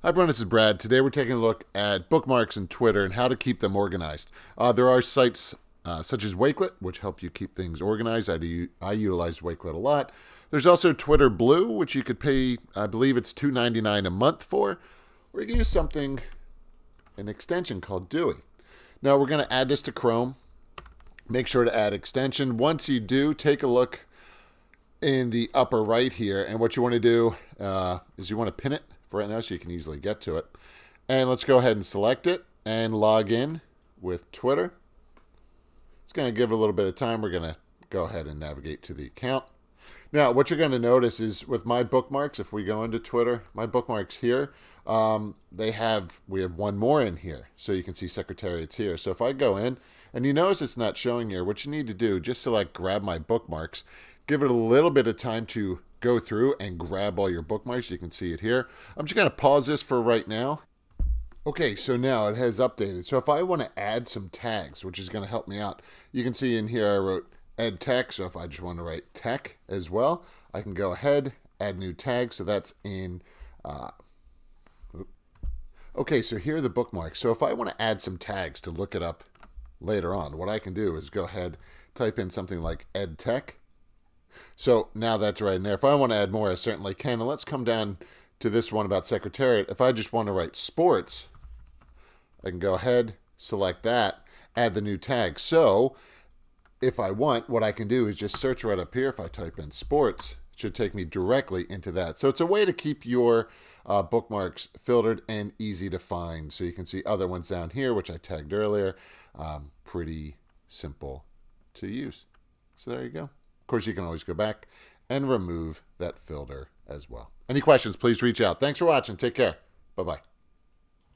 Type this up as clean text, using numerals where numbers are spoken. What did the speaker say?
Hi everyone, this is Brad. Today we're taking a look at bookmarks and Twitter and how to keep them organized. There are sites such as Wakelet, which help you keep things organized. I utilize Wakelet a lot. There's also Twitter Blue, which you could pay, I believe it's $2.99 a month for, or you can use an extension called Dewey. Now we're going to add this to Chrome. Make sure to add extension. Once you do, take a look in the upper right here, and what you want to do is you want to pin it for right now so you can easily get to it. And let's go ahead and select it and log in with Twitter. It's going to give it a little bit of time. We're going to go ahead and navigate to the account. Now, what you're going to notice is with my bookmarks, if we go into Twitter, my bookmarks here, we have one more in here. So you can see Secretariat's here. So if I go in, and you notice it's not showing here, what you need to do, just select grab my bookmarks, give it a little bit of time to go through and grab all your bookmarks. You can see it here. I'm just going to pause this for right now. Okay, so now it has updated. So if I want to add some tags, which is going to help me out, you can see in here I wrote ed tech. So if I just want to write tech as well, I can go ahead, add new tag. So that's in, okay, so here are the bookmarks. So if I want to add some tags to look it up later on, what I can do is go ahead, type in something like ed tech. So now that's right in there. If I want to add more, I certainly can. And let's come down to this one about Secretariat. If I just want to write sports, I can go ahead, select that, add the new tag. So if I want, what I can do is just search right up here. If I type in sports, it should take me directly into that. So it's a way to keep your bookmarks filtered and easy to find. So you can see other ones down here, which I tagged earlier. Pretty simple to use. So there you go. Of course, you can always go back and remove that filter as well. Any questions, please reach out. Thanks for watching. Take care. Bye-bye.